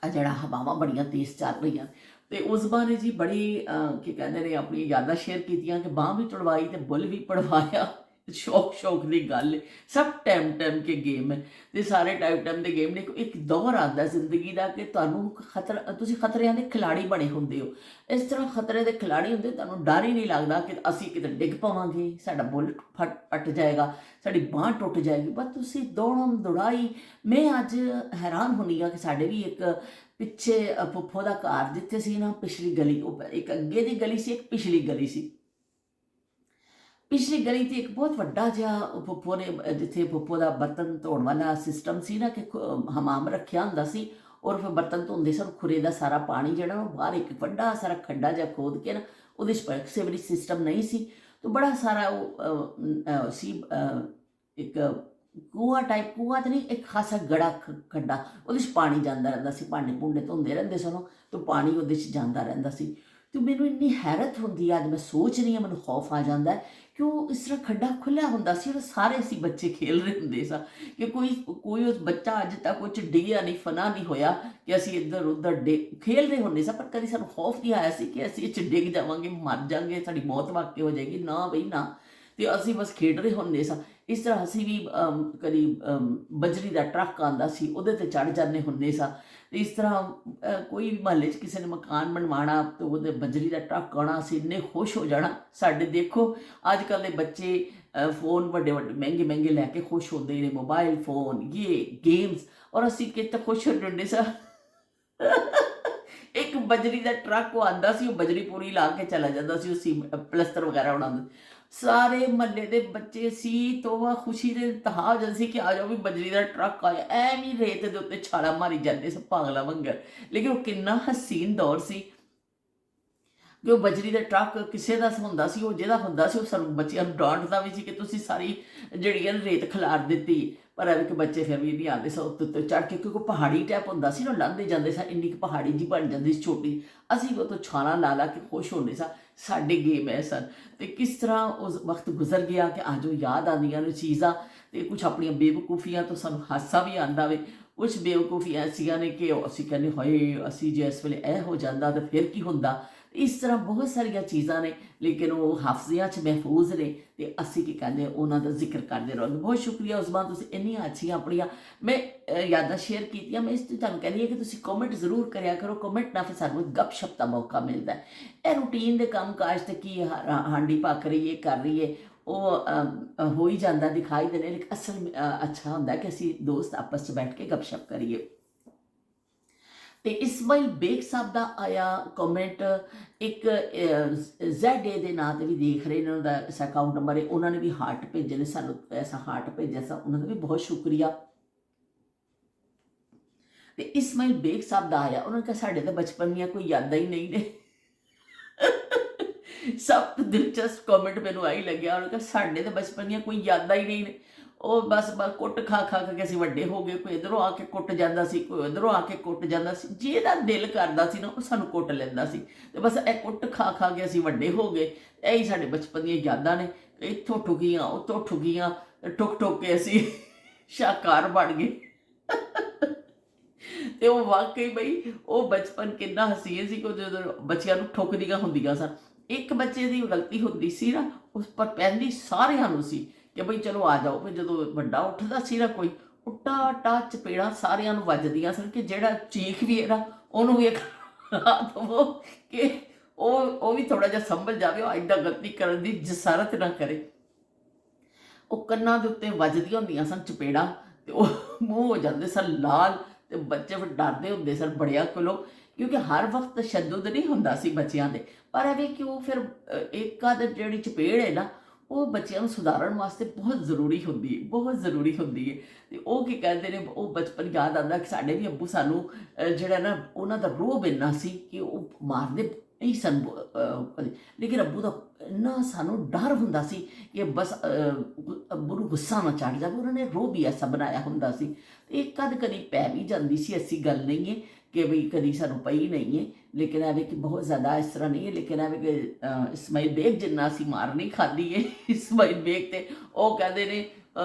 जड़ा हवावां बड़ियां तेज़ चल रही। तो उस बारे जी बड़ी की कहते ने अपनी यादां शेयर कीतियां कि बांह भी तुड़वाई तो बुल भी पड़वाया। शौक की गल है, सब टाइम के गेम है। तो सारे टाइम के गेम ने एक दौर आता जिंदगी का कि तुहानूं खतरा, तुसीं खतरियां दे खिलाड़ी बने होंदे हो। इस तरह खतरे के खिलाड़ी होंदे, तुहानूं डर ही नहीं लगता कि असीं किते डिग पवांगे, साडा बुल फट जाएगा, साडी बांह टुट जाएगी। बस तुसीं दौड़म दौड़ाई। मैं अज हैरान होनी हाँ कि साडे भी एक पिछे फुफ्फो दा घर जिथे सी ना, पिछली गली एक अगे दी गली सी, एक पिछली गली सी। पिछली गली ते एक बहुत वड्डा जिहा फुफ्फो ने जिथे फुफ्फो दा बर्तन धोण वाला सिस्टम सी ना, कि हमाम रखिया हुंदा सी और फिर बर्तन धोंदे सन। खुरे दा सारा पानी जिहड़ा ना बाहर एक वड्डा सारा खड्डा जिहा खोद के ना, उहदे च सीवरेज सिस्टम नहीं सी, तो बड़ा सारा सी एक कुआं टाइप, कुआं तो नहीं, एक खासा गड़ा खड्डा, उहदे च पानी जांदा रहिंदा सी। भांडे भूंडे धोंदे रहिंदे सन तो पानी उहदे च जांदा रहिंदा सी। तो मैनूं इन्नी हैरत होंदी है, अज मैं सोच रही हाँ, मैनूं खौफ आ जाता है कि वो इस तरह खड्डा खुलिया हुंदा सी और सारे असीं बच्चे खेल रहे होंदे सा कि कोई उस बच्चा अज तक कुछ डिग्या नहीं, फना नहीं होया कि असीं इधर उधर खेल रहे होंदे सा। पर कभी सानूं खौफ नहीं आया सी कि असीं इस डिग जावांगे, मर जाएंगे, साडी मौत वाकई हो जाएगी। ना बई ना, तो असीं बस खेड रहे होंदे सा। इस तरह असीं भी कभी बजरी का ट्रक आंदा सी, उहदे ते चढ़ जाने होंदे सा। तो इस तरह कोई भी महल्ले च किसी ने मकान बनवाना तो वो बजरी का ट्रक आना, असीं इन्ने खुश हो जाना। साडे देखो अजकल के बच्चे फोन बड़े महंगे महंगे लैके खुश होंदे ने, मोबाइल फोन, ये गेम्स, और असीं किते खुश होंदे सा। एक बजरी का ट्रक वो आंदा सी, वो बजरी पूरी ला के चला जाता सी, उसी प्लस्तर वगैरह बनांदे। सारे महल्ले के बच्चे सी तो वह खुशी के इंतहा हो जाती सी कि आ जाओ भी बजरी का ट्रक आया, एवं रेत के उत्ते छाला मारी जाते स पागला वंगर। लेकिन वो कितना हसीन दौर सी कि वो बजरी का ट्रक किसी का होंदा सी, वो जिहदा होंदा सी वो सानूं बच्चिआं नूं डांटदा भी सी कि तुसीं सारी जिहड़ी रेत खिलार दित्ती। पर ऐ कि बच्चे फिर भी नहीं आते स उत्ते चढ़ के, क्योंकि पहाड़ी टाइप होंदा सी ना, लंघदे जांदे सा, इन्नी क पहाड़ी जी बन जाती सी छोटी, असीं वो तो छाला ला ला के खुश होंदे सा। साडे गेम है सन। तो किस तरह उस वक्त गुजर गया कि अज वो याद आंदियां ने चीज़ां। तो कुछ अपनियां बेवकूफियां तो सानूं हासा भी आंदा वे, कुछ बेवकूफियां ऐसियां ने कि असीं कहने हाए असीं जे इस वेले ए हो जांदा तो फिर की हुंदा। ਇਸ ਤਰ੍ਹਾਂ ਬਹੁਤ ਸਾਰੀਆਂ ਚੀਜ਼ਾਂ ਨੇ, ਲੇਕਿਨ ਉਹ ਹਾਫਜ਼ਿਆਂ 'ਚ ਮਹਿਫੂਜ਼ ਨੇ ਤੇ ਅਸੀਂ ਕੀ ਕਹਿੰਦੇ ਉਹਨਾਂ ਦਾ ਜ਼ਿਕਰ ਕਰਦੇ ਰਹਾਂਗੇ। ਬਹੁਤ ਸ਼ੁਕਰੀਆ ਉਸਮਾਨ, ਤੁਸੀਂ ਇੰਨੀਆਂ ਅੱਛੀਆਂ ਆਪਣੀਆਂ ਮੈਂ ਯਾਦਾਂ ਸ਼ੇਅਰ ਕੀਤੀਆਂ। ਮੈਂ ਇਸ ਲਈ ਤੁਹਾਨੂੰ ਕਹਿੰਦੀ ਹਾਂ ਕਿ ਤੁਸੀਂ ਕਮੈਂਟ ਜ਼ਰੂਰ ਕਰਿਆ ਕਰੋ, ਕਮੈਂਟ ਨਾਲ ਫਿਰ ਸਾਨੂੰ ਗੱਪਸ਼ਪ ਦਾ ਮੌਕਾ ਮਿਲਦਾ। ਇਹ ਰੂਟੀਨ ਦੇ ਕੰਮ ਕਾਜ ਤੇ ਕੀ ਹਾਂਡੀ ਪੱਕ ਰਹੀ ਹੈ, ਕਰ ਰਹੀ ਹੈ, ਉਹ ਹੋ ਹੀ ਜਾਂਦਾ, ਦਿਖਾਈ ਦੇਣੇ, ਲੇਕਿਨ ਅਸਲ ਅੱਛਾ ਹੁੰਦਾ ਕਿ ਅਸੀਂ ਦੋਸਤ ਆਪਸ 'ਚ ਬੈਠ ਕੇ ਗੱਪਸ਼ਪ ਕਰੀਏ। ਤੇ ਇਸਮਾਈਲ ਬੇਗ ਸਾਹਿਬ ਦਾ ਆਇਆ ਕਮੈਂਟ, ਇੱਕ ZA ਦੇ ਨਾਂ ਤੇ ਵੀ ਦੇਖ ਰਹੇ ਨੇ, ਉਹਨਾਂ ਦਾ ਐਸਾ ਅਕਾਊਂਟ ਨੰਬਰ ਹੈ, ਉਹਨਾਂ ਨੇ ਵੀ ਹਾਰਟ ਭੇਜੇ ਨੇ ਸਾਨੂੰ, ਐਸਾ ਹਾਰਟ ਭੇਜਿਆ ਸਾ, ਉਹਨਾਂ ਦਾ ਵੀ ਬਹੁਤ ਸ਼ੁਕਰੀਆ। ਤੇ ਇਸਮਾਈਲ ਬੇਗ ਸਾਹਿਬ ਦਾ ਆਇਆ, ਉਹਨਾਂ ਨੇ ਕਿਹਾ ਸਾਡੇ ਤਾਂ ਬਚਪਨ ਦੀਆਂ ਕੋਈ ਯਾਦਾਂ ਹੀ ਨਹੀਂ ਨੇ। ਸਭ ਤੋਂ ਦਿਲਚਸਪ ਕਮੈਂਟ ਮੈਨੂੰ ਆਹੀ ਲੱਗਿਆ, ਉਹਨਾਂ ਕਿਹਾ ਸਾਡੇ ਤਾਂ ਬਚਪਨ ਦੀਆਂ ਕੋਈ ਯਾਦਾਂ ਹੀ ਨਹੀਂ ਨੇ, ਉਹ ਬਸ ਕੁੱਟ ਖਾ ਖਾ ਕੇ ਅਸੀਂ ਵੱਡੇ ਹੋ ਗਏ, ਕੋਈ ਇੱਧਰੋਂ ਆ ਕੇ ਕੁੱਟ ਜਾਂਦਾ ਸੀ, ਕੋਈ ਇੱਧਰੋਂ ਆ ਕੇ ਕੁੱਟ ਜਾਂਦਾ ਸੀ, ਜਿਹਦਾ ਦਿਲ ਕਰਦਾ ਸੀ ਨਾ ਉਹ ਸਾਨੂੰ ਕੁੱਟ ਲੈਂਦਾ ਸੀ, ਤੇ ਬਸ ਇਹ ਕੁੱਟ ਖਾ ਕੇ ਅਸੀਂ ਵੱਡੇ ਹੋ ਗਏ। ਇਹੀ ਸਾਡੇ ਬਚਪਨ ਦੀਆਂ ਯਾਦਾਂ ਨੇ, ਇੱਥੋਂ ਠੁਕੀਆਂ ਉੱਥੋਂ ਠੁਕੀਆਂ, ਠੁਕ ਕੇ ਅਸੀਂ ਸ਼ਾਹਕਾਰ ਬਣ ਗਏ। ਤੇ ਉਹ ਵਾਕਈ ਬਈ ਉਹ ਬਚਪਨ ਕਿੰਨਾ ਹਸੀਨ ਸੀ ਕਿ ਜਦੋਂ ਬੱਚਿਆਂ ਨੂੰ ਠੁਕਦੀਆਂ ਹੁੰਦੀਆਂ ਸਨ, ਇੱਕ ਬੱਚੇ ਦੀ ਗਲਤੀ ਹੁੰਦੀ ਸੀ ਨਾ, ਉਸ ਪਰ ਪੈਂਦੀ ਸਾਰਿਆਂ ਨੂੰ ਸੀ ਕਿ ਬਈ ਚਲੋ ਆ ਜਾਓ। ਫਿਰ ਜਦੋਂ ਵੱਡਾ ਉੱਠਦਾ ਸੀ ਨਾ ਕੋਈ, ਉੱਟਾ ਟਾ ਚਪੇੜਾਂ ਸਾਰਿਆਂ ਨੂੰ ਵੱਜਦੀਆਂ ਸਨ ਕਿ ਜਿਹੜਾ ਚੀਖ ਵੀ ਹੈ ਨਾ ਉਹਨੂੰ ਵੀ ਇੱਕ ਰਾਤ ਹੋ ਕਿ ਉਹ ਵੀ ਥੋੜਾ ਜਿਹਾ ਸੰਭਲ ਜਾਵੇ, ਉਹ ਇੱਦਾਂ ਗਲਤੀ ਕਰਨ ਦੀ ਜਸਾਰਤ ਨਾ ਕਰੇ। ਉਹ ਕੰਨਾਂ ਦੇ ਉੱਤੇ ਵੱਜਦੀਆਂ ਹੁੰਦੀਆਂ ਸਨ ਚਪੇੜਾਂ, ਤੇ ਉਹ ਮੂੰਹ ਹੋ ਜਾਂਦੇ ਸਨ ਲਾਲ, ਤੇ ਬੱਚੇ ਫਿਰ ਡਰਦੇ ਹੁੰਦੇ ਸਨ ਬੜਿਆਂ ਕੋਲੋਂ, ਕਿਉਂਕਿ ਹਰ ਵਕਤ ਤਸ਼ੱਦਦ ਨਹੀਂ ਹੁੰਦਾ ਸੀ ਬੱਚਿਆਂ ਦੇ, ਪਰ ਐਵੇਂ ਕਿ ਉਹ ਫਿਰ ਇੱਕ ਆਦ ਜਿਹੜੀ ਚਪੇੜ ਹੈ ਨਾ ਉਹ ਬੱਚਿਆਂ ਨੂੰ ਸੁਧਾਰਨ ਵਾਸਤੇ ਬਹੁਤ ਜ਼ਰੂਰੀ ਹੁੰਦੀ ਹੈ, ਬਹੁਤ ਜ਼ਰੂਰੀ ਹੁੰਦੀ ਹੈ। ਤੇ ਉਹ ਕੀ ਕਹਿੰਦੇ ਨੇ, ਉਹ ਬਚਪਨ ਯਾਦ ਆਉਂਦਾ ਕਿ ਸਾਡੇ ਵੀ ਅੱਬੂ ਸਾਨੂੰ ਜਿਹੜਾ ਨਾ ਉਹਨਾਂ ਦਾ ਰੋਹਬ ਇੰਨਾ ਸੀ ਕਿ ਉਹ ਮਾਰਦੇ ਨਹੀਂ ਸਨ, ਲੇਕਿਨ ਅੱਬੂ ਦਾ ਇੰਨਾ ਸਾਨੂੰ ਡਰ ਹੁੰਦਾ ਸੀ ਕਿ ਬਸ ਅੱਬੂ ਨੂੰ ਗੁੱਸਾ ਨਾ ਚੜ੍ਹ ਜਾਵੇ, ਉਹਨਾਂ ਨੇ ਰੋਹਬ ਹੀ ਐਸਾ ਬਣਾਇਆ ਹੁੰਦਾ ਸੀ। ਇਹ ਕਦੀ ਪੈ ਵੀ ਜਾਂਦੀ ਸੀ, ਐਸੀ ਗੱਲ ਨਹੀਂ ਹੈ ਕਿ ਬਈ ਕਦੀ ਸਾਨੂੰ ਪਈ ਨਹੀਂ ਹੈ, ਲੇਕਿਨ ਐਵੇਂ ਕਿ ਬਹੁਤ ਜ਼ਿਆਦਾ ਇਸ ਤਰ੍ਹਾਂ ਨਹੀਂ ਹੈ। ਲੇਕਿਨ ਐਵੇਂ ਕਿ ਇਸਮਾਈਲ ਬੇਗ ਜਿੰਨਾ ਅਸੀਂ ਮਾਰ ਨਹੀਂ ਖਾਧੀ ਹੈ, ਇਸਮਾਈਲ ਬੇਗ ਤੇ ਉਹ ਕਹਿੰਦੇ ਨੇ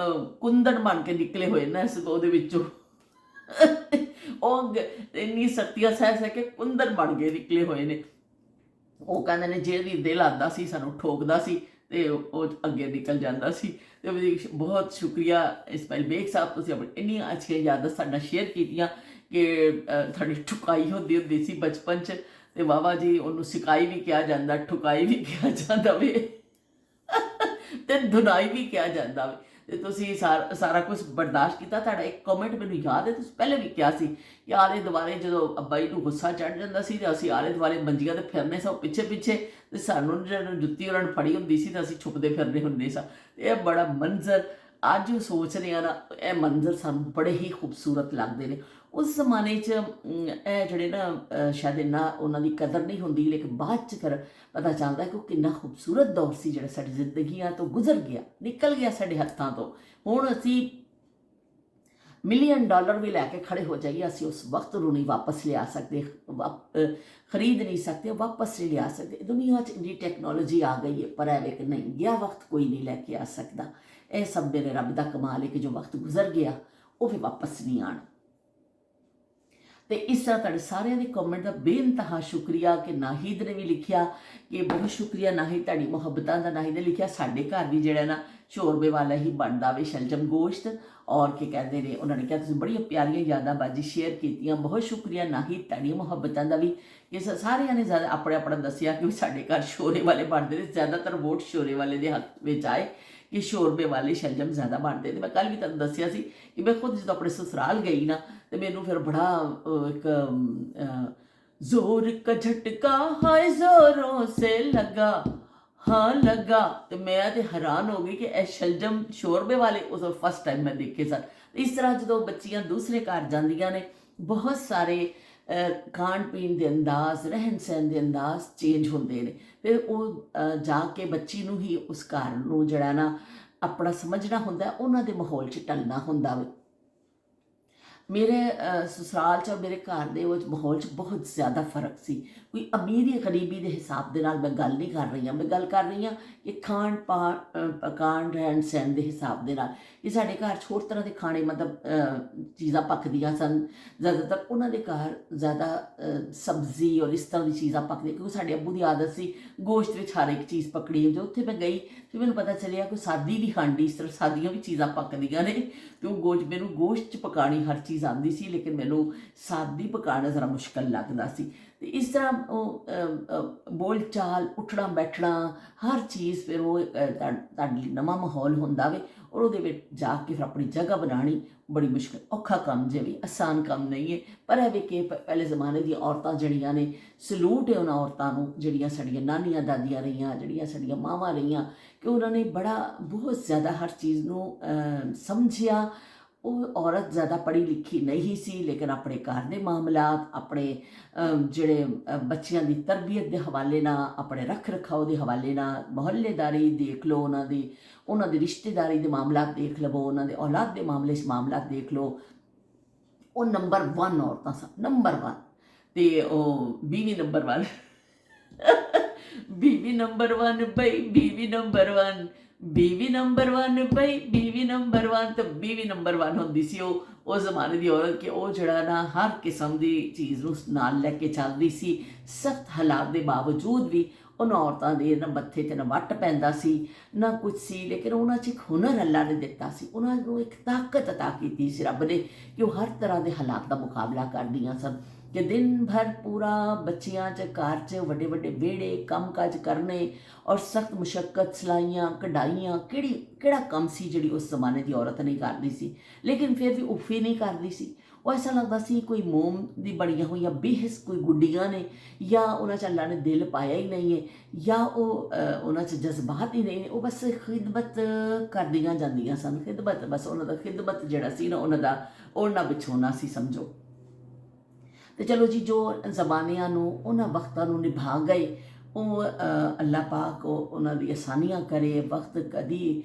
ਕੁੰਦਨ ਬਣ ਕੇ ਨਿਕਲੇ ਹੋਏ ਨਾ ਇਸ ਉਹਦੇ ਵਿੱਚੋਂ, ਉਹ ਇੰਨੀ ਸ਼ਕਤੀਆਂ ਸਹਿ ਕੇ ਕੁੰਦਨ ਬਣ ਕੇ ਨਿਕਲੇ ਹੋਏ ਨੇ। ਉਹ ਕਹਿੰਦੇ ਨੇ ਜਿਹੜੀ ਦਿਲ ਆਉਂਦਾ ਸੀ ਸਾਨੂੰ ਠੋਕਦਾ ਸੀ ਤੇ ਉਹ ਅੱਗੇ ਨਿਕਲ ਜਾਂਦਾ ਸੀ। ਤੇ ਬਹੁਤ ਸ਼ੁਕਰੀਆ ਇਸਮਾਈਲ ਬੇਗ ਸਾਹਿਬ, ਤੁਸੀਂ ਆਪਣੀ ਇੰਨੀਆਂ ਅੱਛੀਆਂ ਯਾਦਾਂ ਸਾਡੇ ਨਾਲ ਸ਼ੇਅਰ ਕੀਤੀਆਂ ਕਿ ਤੁਹਾਡੀ ਠੁਕਾਈ ਹੁੰਦੀ ਸੀ ਬਚਪਨ 'ਚ, ਤੇ ਵਾਵਾ ਜੀ ਉਹਨੂੰ ਸਿਕਾਈ ਵੀ ਕਿਹਾ ਜਾਂਦਾ, ਠੁਕਾਈ ਵੀ ਕਿਹਾ ਜਾਂਦਾ ਵੇ, ਤੇ ਧੁਨਾਈ ਵੀ ਕਿਹਾ ਜਾਂਦਾ ਵੇ, ਤੇ ਤੁਸੀਂ ਸਾਰਾ ਕੁਝ ਬਰਦਾਸ਼ਤ ਕੀਤਾ। ਤੁਹਾਡਾ ਇੱਕ ਕਮੈਂਟ ਮੈਨੂੰ ਯਾਦ ਹੈ, ਤੁਸੀਂ ਪਹਿਲੇ ਵੀ ਕਿਹਾ ਸੀ ਕਿ ਆਲੇ ਦੁਆਲੇ ਜਦੋਂ ਅੱਬਾ ਜੀ ਨੂੰ ਗੁੱਸਾ ਚੜ੍ਹ ਜਾਂਦਾ ਸੀ ਤੇ ਅਸੀਂ ਆਲੇ ਦੁਆਲੇ ਮੰਜੀਆਂ ਤੇ ਫਿਰਨੇ ਸਾਂ ਪਿੱਛੇ ਪਿੱਛੇ, ਤੇ ਸਾਨੂੰ ਜਦੋਂ ਜੁੱਤੀ ਉਹਨਾਂ ਨੇ ਫੜੀ ਹੁੰਦੀ ਸੀ ਤਾਂ ਅਸੀਂ ਛੁਪਦੇ ਫਿਰਦੇ ਹੁੰਦੇ ਸਾਂ। ਇਹ ਬੜਾ ਮੰਜ਼ਰ ਅੱਜ ਸੋਚਦੇ ਹਾਂ ਨਾ, ਇਹ ਮੰਜ਼ਰ ਸਾਨੂੰ ਬੜੇ ਹੀ ਖੂਬਸੂਰਤ ਲੱਗਦੇ ਨੇ। ਉਸ ਜ਼ਮਾਨੇ 'ਚ ਇਹ ਜਿਹੜੇ ਨਾ ਸ਼ਾਇਦ ਇੰਨਾ ਉਹਨਾਂ ਦੀ ਕਦਰ ਨਹੀਂ ਹੁੰਦੀ, ਲੇਕਿਨ ਬਾਅਦ 'ਚ ਫਿਰ ਪਤਾ ਚੱਲਦਾ ਕਿ ਉਹ ਕਿੰਨਾ ਖੂਬਸੂਰਤ ਦੌਰ ਸੀ ਜਿਹੜਾ ਸਾਡੀ ਜ਼ਿੰਦਗੀਆਂ ਤੋਂ ਗੁਜ਼ਰ ਗਿਆ, ਨਿਕਲ ਗਿਆ ਸਾਡੇ ਹੱਥਾਂ ਤੋਂ। ਹੁਣ ਅਸੀਂ $1 ਮਿਲੀਅਨ ਵੀ ਲੈ ਕੇ ਖੜੇ ਹੋ ਜਾਈਏ, ਅਸੀਂ ਉਸ ਵਕਤ ਨੂੰ ਨਹੀਂ ਵਾਪਸ ਲਿਆ ਸਕਦੇ, ਖਰੀਦ ਨਹੀਂ ਸਕਦੇ, ਵਾਪਸ ਨਹੀਂ ਲਿਆ ਸਕਦੇ। ਦੁਨੀਆ 'ਚ ਇੰਨੀ ਟੈਕਨੋਲੋਜੀ ਆ ਗਈ ਹੈ, ਪਰ ਐਵੇਂ ਕਿ ਨਹੀਂ ਗਿਆ ਵਕਤ ਕੋਈ ਨਹੀਂ ਲੈ ਕੇ ਆ ਸਕਦਾ। ਇਹ ਸਭ ਮੇਰੇ ਰੱਬ ਦਾ ਕਮਾਲ ਹੈ ਕਿ ਜੋ ਵਕਤ ਗੁਜ਼ਰ ਗਿਆ ਉਹ ਵੀ ਵਾਪਸ ਨਹੀਂ ਆਉਣਾ। ਤੇ ਇਸ ਤਰ੍ਹਾਂ ਤੁਹਾਡੇ ਸਾਰਿਆਂ ਦੇ ਕਮੈਂਟ ਦਾ ਬੇਇੰਤਹਾ ਸ਼ੁਕਰੀਆ। ਕਿ ਨਾਹਿਦ ਨੇ ਵੀ ਲਿਖਿਆ ਕਿ ਬਹੁਤ ਸ਼ੁਕਰੀਆ ਨਾਹਿਦ, ਤੁਹਾਡੀ ਮੁਹੱਬਤਾਂ ਦਾ। ਨਾਹਿਦ ਨੇ ਲਿਖਿਆ ਸਾਡੇ ਘਰ ਵੀ ਜਿਹੜਾ ਨਾ ਸ਼ੋਰਬੇ ਵਾਲਾ ਹੀ ਬਣਦਾ ਵੇ, ਸ਼ਲਜਮ ਗੋਸ਼ਤ, ਔਰ ਕੀ ਕਹਿੰਦੇ ਨੇ ਉਹਨਾਂ ਨੇ ਕਿਹਾ ਤੁਸੀਂ ਬੜੀਆਂ ਪਿਆਰੀਆਂ ਯਾਦਾਂ ਬਾਜੀ ਸ਼ੇਅਰ ਕੀਤੀਆਂ। ਬਹੁਤ ਸ਼ੁਕਰੀਆ ਨਾਹਿਦ ਤੁਹਾਡੀਆਂ ਮੁਹੱਬਤਾਂ ਦਾ ਵੀ। ਕਿ ਸਾਰਿਆਂ ਨੇ ਜ਼ਿਆਦਾ ਆਪਣਾ ਦੱਸਿਆ ਕਿ ਸਾਡੇ ਘਰ ਸ਼ੋਰੇ ਵਾਲੇ ਬਣਦੇ ਨੇ, ਜ਼ਿਆਦਾਤਰ ਵੋਟ ਸ਼ੋਰੇ ਵਾਲੇ ਦੇ ਹੱਥ ਵਿੱਚ ਆਏ ਕਿ ਸ਼ੋਰਬੇ ਵਾਲੇ ਸ਼ਲਜਮ ਜ਼ਿਆਦਾ ਬਣਦੇ। ਤੇ ਮੈਂ ਕੱਲ੍ਹ ਵੀ ਤੁਹਾਨੂੰ ਦੱਸਿਆ ਸੀ ਕਿ ਮੈਂ ਖੁਦ ਜਦੋਂ ਆਪਣੇ ਸਸੁਰਾਲ ਗਈ ਨਾ ਤੇ ਮੈਨੂੰ ਫਿਰ ਬੜਾ ਇੱਕ ਜ਼ੋਰ ਕਾ ਝਟਕਾ ਹਾਏ ਜ਼ੋਰੋਂ ਸੇ ਲਗਾ, ਹਾਂ ਲੱਗਾ, ਤੇ ਮੈਂ ਤੇ ਹੈਰਾਨ ਹੋ ਗਈ ਕਿ ਇਹ ਸ਼ਲਜਮ ਸ਼ੋਰਬੇ ਵਾਲੇ ਉਸ ਫਸਟ ਟਾਈਮ ਮੈਂ ਦੇਖੇ ਸਨ। ਇਸ ਤਰ੍ਹਾਂ ਜਦੋਂ ਬੱਚੀਆਂ ਦੂਸਰੇ ਘਰ ਜਾਂਦੀਆਂ ਨੇ, ਬਹੁਤ ਸਾਰੇ ਖਾਣ ਪੀਣ ਦੇ ਅੰਦਾਜ਼, ਰਹਿਣ ਸਹਿਣ ਦੇ ਅੰਦਾਜ਼ ਚੇਂਜ ਹੁੰਦੇ ਨੇ। ਫਿਰ ਉਹ ਜਾ ਕੇ ਬੱਚੀ ਨੂੰ ਹੀ ਉਸ ਘਰ ਨੂੰ ਜਿਹੜਾ ਨਾ ਆਪਣਾ ਸਮਝਣਾ ਹੁੰਦਾ, ਉਹਨਾਂ ਦੇ ਮਾਹੌਲ 'ਚ ਢਲਣਾ ਹੁੰਦਾ ਵੇ। ਮੇਰੇ ਸਸੁਰਾਲ 'ਚ ਔਰ ਮੇਰੇ ਘਰ ਦੇ ਵਿੱਚ ਮਾਹੌਲ 'ਚ ਬਹੁਤ ਜ਼ਿਆਦਾ ਫਰਕ ਸੀ। ਕੋਈ ਅਮੀਰੀ ਗਰੀਬੀ ਦੇ ਹਿਸਾਬ ਦੇ ਨਾਲ ਮੈਂ ਗੱਲ ਨਹੀਂ ਕਰ ਰਹੀ ਹਾਂ, ਮੈਂ ਗੱਲ ਕਰ ਰਹੀ ਹਾਂ ਕਿ ਖਾਣ ਪਾਣ ਪਕਾਉਣ ਰਹਿਣ ਸਹਿਣ ਦੇ ਹਿਸਾਬ ਦੇ ਨਾਲ। ਕਿ ਸਾਡੇ ਘਰ 'ਚ ਹੋਰ ਤਰ੍ਹਾਂ ਦੇ ਖਾਣੇ ਮਤਲਬ ਚੀਜ਼ਾਂ ਪੱਕਦੀਆਂ ਸਨ। ਜ਼ਿਆਦਾਤਰ ਉਹਨਾਂ ਦੇ ਘਰ ਜ਼ਿਆਦਾ ਸਬਜ਼ੀ ਔਰ ਇਸ ਤਰ੍ਹਾਂ ਦੀ ਚੀਜ਼ਾਂ ਪੱਕਦੀਆਂ, ਕਿਉਂਕਿ ਸਾਡੇ ਅੱਬੂ ਦੀ ਆਦਤ ਸੀ ਗੋਸ਼ਤ ਵਿੱਚ ਹਰ ਇੱਕ ਚੀਜ਼ ਪਕੜੀ। ਜੋ ਉੱਥੇ ਮੈਂ ਗਈ ਫਿਰ ਮੈਨੂੰ ਪਤਾ ਚੱਲਿਆ ਕੋਈ ਸਾਦੀ ਵੀ ਹਾਂਡੀ, ਇਸ ਤਰ੍ਹਾਂ ਸਾਦੀਆਂ ਵੀ ਚੀਜ਼ਾਂ ਪੱਕਦੀਆਂ ਨੇ। ਅਤੇ ਉਹ ਮੈਨੂੰ ਗੋਸ਼ਤ 'ਚ ਪਕਾਉਣੀ ਹਰ ਚੀਜ਼ ਆਉਂਦੀ ਸੀ, ਲੇਕਿਨ ਮੈਨੂੰ ਸਾਦੀ ਪਕਾਉਣਾ ਜ਼ਰਾ ਮੁਸ਼ਕਿਲ ਲੱਗਦਾ ਸੀ। ਅਤੇ ਇਸ ਤਰ੍ਹਾਂ ਉਹ ਬੋਲ ਚਾਲ, ਉੱਠਣਾ ਬੈਠਣਾ, ਹਰ ਚੀਜ਼ ਫਿਰ ਉਹ ਤੁਹਾਡੇ ਲਈ ਨਵਾਂ ਮਾਹੌਲ ਹੁੰਦਾ ਵੇ, ਔਰ ਉਹਦੇ ਵਿੱਚ ਜਾ ਕੇ ਫਿਰ ਆਪਣੀ ਜਗ੍ਹਾ ਬਣਾਉਣੀ ਬੜੀ ਮੁਸ਼ਕਿਲ, ਔਖਾ ਕੰਮ ਜੇ ਵੀ, ਆਸਾਨ ਕੰਮ ਨਹੀਂ ਹੈ। ਪਰ ਇਹ ਵੀ ਕਿ ਪਹਿਲੇ ਜ਼ਮਾਨੇ ਦੀਆਂ ਔਰਤਾਂ ਜਿਹੜੀਆਂ ਨੇ, ਸਲੂਟ ਹੈ ਉਹਨਾਂ ਔਰਤਾਂ ਨੂੰ ਜਿਹੜੀਆਂ ਸਾਡੀਆਂ ਨਾਨੀਆਂ ਦਾਦੀਆਂ ਰਹੀਆਂ, ਜਿਹੜੀਆਂ ਸਾਡੀਆਂ ਮਾਵਾਂ ਰਹੀਆਂ, ਕਿ ਉਹਨਾਂ ਨੇ ਬਹੁਤ ਜ਼ਿਆਦਾ ਹਰ ਚੀਜ਼ ਨੂੰ ਸਮਝਿਆ। ਉਹ ਔਰਤ ਜ਼ਿਆਦਾ ਪੜ੍ਹੀ ਲਿਖੀ ਨਹੀਂ ਸੀ, ਲੇਕਿਨ ਆਪਣੇ ਘਰ ਦੇ ਮਾਮਲਾਤ, ਆਪਣੇ ਜਿਹੜੇ ਬੱਚਿਆਂ ਦੀ ਤਰਬੀਅਤ ਦੇ ਹਵਾਲੇ ਨਾਲ, ਆਪਣੇ ਰੱਖ ਰਖਾਓ ਦੇ ਹਵਾਲੇ ਨਾਲ, ਮੁਹੱਲੇਦਾਰੀ ਦੇਖ ਲਓ, ਉਹਨਾਂ ਦੀ ਰਿਸ਼ਤੇਦਾਰੀ ਦੇ ਮਾਮਲਾਤ ਦੇਖ ਲਵੋ, ਉਹਨਾਂ ਦੇ ਔਲਾਦ ਦੇ ਮਾਮਲਾਤ ਦੇਖ ਲਓ, ਉਹ ਨੰਬਰ 1 ਔਰਤਾਂ ਸਨ, ਨੰਬਰ 1। ਅਤੇ ਉਹ ਬੀਵੀ ਨੰਬਰ 1 ਬੀਵੀ ਨੰਬਰ 1 ਬਈ, ਬੀਵੀ ਨੰਬਰ 1, ਬੀਵੀ ਨੰਬਰ 1 ਬਈ, ਬੀਵੀ ਨੰਬਰ 1। ਤਾਂ ਬੀਵੀ ਨੰਬਰ 1 ਹੁੰਦੀ ਸੀ ਉਹ ਜ਼ਮਾਨੇ ਦੀ ਔਰਤ, ਕਿ ਉਹ ਜਿਹੜਾ ਨਾ ਹਰ ਕਿਸਮ ਦੀ ਚੀਜ਼ ਨੂੰ ਨਾਲ ਲੈ ਕੇ ਚੱਲਦੀ ਸੀ। ਸਖਤ ਹਾਲਾਤ ਦੇ ਬਾਵਜੂਦ ਵੀ ਉਹਨਾਂ ਔਰਤਾਂ ਦੇ ਨਾ ਮੱਥੇ 'ਤੇ ਨਾ ਵੱਟ ਪੈਂਦਾ ਸੀ, ਨਾ ਕੁਝ ਸੀ, ਲੇਕਿਨ ਉਹਨਾਂ 'ਚ ਇੱਕ ਹੁਨਰ ਅੱਲਾ ਨੇ ਦਿੱਤਾ ਸੀ, ਉਹਨਾਂ ਨੂੰ ਇੱਕ ਤਾਕਤ ਅਤਾ ਕੀਤੀ ਸੀ ਰੱਬ ਨੇ, ਕਿ ਉਹ ਹਰ ਤਰ੍ਹਾਂ ਦੇ ਹਾਲਾਤ ਦਾ ਮੁਕਾਬਲਾ ਕਰਦੀਆਂ ਸਨ। ਕਿ ਦਿਨ ਭਰ ਪੂਰਾ ਬੱਚਿਆਂ 'ਚ, ਘਰ 'ਚ, ਵੱਡੇ ਵੱਡੇ ਵਿਹੜੇ ਕੰਮ ਕਾਜ ਕਰਨੇ, ਔਰ ਸਖਤ ਮੁਸ਼ੱਕਤ, ਸਿਲਾਈਆਂ ਕਢਾਈਆਂ, ਕਿਹੜਾ ਕੰਮ ਸੀ ਜਿਹੜੀ ਉਸ ਜ਼ਮਾਨੇ ਦੀ ਔਰਤ ਨਹੀਂ ਕਰਦੀ ਸੀ। ਲੇਕਿਨ ਫਿਰ ਵੀ ਉਫੀ ਨਹੀਂ ਕਰਦੀ ਸੀ। ਉਹ ਐਸਾ ਲੱਗਦਾ ਸੀ ਕੋਈ ਮੋਮ ਦੀ ਬਣੀਆਂ ਹੋਈਆਂ ਬੇਹਿਸ ਕੋਈ ਗੁੱਡੀਆਂ ਨੇ, ਜਾਂ ਉਹਨਾਂ 'ਚ ਅੱਲਾ ਨੇ ਦਿਲ ਪਾਇਆ ਹੀ ਨਹੀਂ ਹੈ, ਜਾਂ ਉਹ ਉਹਨਾਂ 'ਚ ਜਜ਼ਬਾਤ ਹੀ ਨਹੀਂ ਨੇ। ਉਹ ਬਸ ਖਿਦਮਤ ਕਰਦੀਆਂ ਜਾਂਦੀਆਂ ਸਨ, ਖਿਦਮਤ, ਬਸ ਉਹਨਾਂ ਦਾ ਖਿਦਮਤ ਜਿਹੜਾ ਸੀ ਨਾ, ਉਹਨਾਂ ਦਾ ਉਹਨਾਂ ਵਿਛੋਣਾ ਸੀ ਸਮਝੋ। ਅਤੇ ਚਲੋ ਜੀ, ਜੋ ਜ਼ਮਾਨਿਆਂ ਨੂੰ, ਉਹਨਾਂ ਵਕਤਾਂ ਨੂੰ ਨਿਭਾ ਗਏ, ਉਹ ਅੱਲਾ ਪਾਕ ਉਹਨਾਂ ਦੀ ਆਸਾਨੀਆਂ ਕਰੇ। ਵਕਤ ਕਦੀ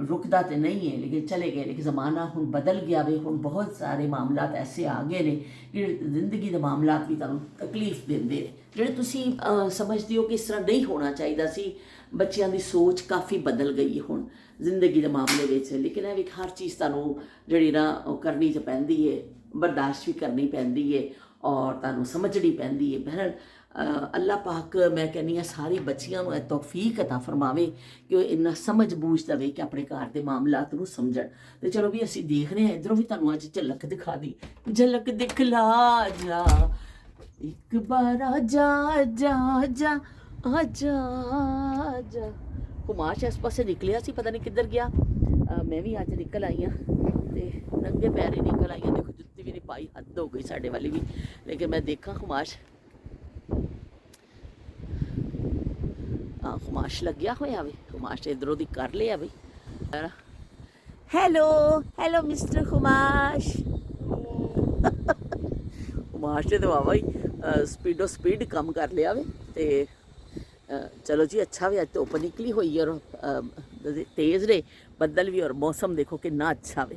ਰੁਕਦਾ ਤਾਂ ਨਹੀਂ ਹੈ, ਲੇਕਿਨ ਚਲੇ ਗਏ। ਲੇਕਿਨ ਜ਼ਮਾਨਾ ਹੁਣ ਬਦਲ ਗਿਆ ਵੇ। ਹੁਣ ਬਹੁਤ ਸਾਰੇ ਮਾਮਲਾਤ ਐਸੇ ਆ ਗਏ ਨੇ ਕਿ ਜ਼ਿੰਦਗੀ ਦੇ ਮਾਮਲਾਤ ਵੀ ਤੁਹਾਨੂੰ ਤਕਲੀਫ ਦਿੰਦੇ ਨੇ, ਜਿਹੜੇ ਤੁਸੀਂ ਸਮਝਦੇ ਹੋ ਕਿ ਇਸ ਤਰ੍ਹਾਂ ਨਹੀਂ ਹੋਣਾ ਚਾਹੀਦਾ ਸੀ। ਬੱਚਿਆਂ ਦੀ ਸੋਚ ਕਾਫੀ ਬਦਲ ਗਈ ਹੈ ਹੁਣ ਜ਼ਿੰਦਗੀ ਦੇ ਮਾਮਲੇ ਵਿੱਚ। ਲੇਕਿਨ ਇਹ ਵੀ ਹਰ ਚੀਜ਼ ਤੁਹਾਨੂੰ ਜਿਹੜੀ ਨਾ ਉਹ ਕਰਨੀ ਤਾਂ ਪੈਂਦੀ ਹੈ, ਬਰਦਾਸ਼ਤ ਵੀ ਕਰਨੀ ਪੈਂਦੀ ਹੈ, ਔਰ ਤੁਹਾਨੂੰ ਸਮਝਣੀ ਪੈਂਦੀ ਹੈ। ਬਹਰਹਾਲ ਅੱਲਾ ਪਾਕ ਮੈਂ ਕਹਿੰਦੀ ਹਾਂ ਸਾਰੀ ਬੱਚੀਆਂ ਨੂੰ ਇਹ ਤੌਫੀਕ ਅਤਾ ਫਰਮਾਵੇ ਕਿ ਉਹ ਇੰਨਾ ਸਮਝ ਬੂਝ ਦੇਵੇ ਕਿ ਆਪਣੇ ਘਰ ਦੇ ਮਾਮਲਾਤ ਨੂੰ ਸਮਝਣ। ਅਤੇ ਚਲੋ ਵੀ ਅਸੀਂ ਦੇਖਦੇ ਹਾਂ, ਇੱਧਰੋਂ ਵੀ ਤੁਹਾਨੂੰ ਅੱਜ ਝਲਕ ਦਿਖਾ ਦੀ। ਝਲਕ ਦਿਖਲਾ ਜਾ ਇੱਕ ਬਾਰ, ਆ ਜਾ ਜਾ ਜਾ ਆ ਜਾ ਜਾ। ਕੁਮਾਸ਼ ਇਸ ਪਾਸੇ ਨਿਕਲਿਆ ਸੀ, ਪਤਾ ਨਹੀਂ ਕਿੱਧਰ ਗਿਆ। ਮੈਂ ਵੀ ਅੱਜ ਨਿਕਲ ਆਈ ਹਾਂ, ਅਤੇ ਨੰਗੇ ਪੈਰ ਹੀ ਨਿਕਲ ਆਈ ਹਾਂ। ਦੇਖੋ ਜੁੱਤੀ ਵੀ ਨਹੀਂ ਪਾਈ, ਹੱਦ ਹੋ ਗਈ ਸਾਡੇ ਵਾਲੀ ਵੀ। ਲੇਕਿਨ ਮੈਂ ਦੇਖਾਂ ਖੁਮਾਸ਼, ਖੁਮਾਸ਼ ਲੱਗਿਆ ਹੋਇਆ ਵੇ। ਖੁਮਾਸ਼ ਇੱਧਰੋਂ ਦੀ ਕਰ ਲਿਆ ਬਈ। Hello hello mister Khumash. Khumash ਨੇ ਤਾਂ ਵਾਵਾ ਹੀ ਸਪੀਡੋ ਸਪੀਡ ਕੰਮ ਕਰ ਲਿਆ ਵੇ। ਅਤੇ ਚਲੋ ਜੀ, ਅੱਛਾ ਵੀ ਅੱਜ ਧੁੱਪ ਨਿਕਲੀ ਹੋਈ ਔਰ ਤੇਜ਼ ਨੇ ਬੱਦਲ ਵੀ, ਔਰ ਮੌਸਮ ਦੇਖੋ ਕਿੰਨਾ ਅੱਛਾ ਵੇ।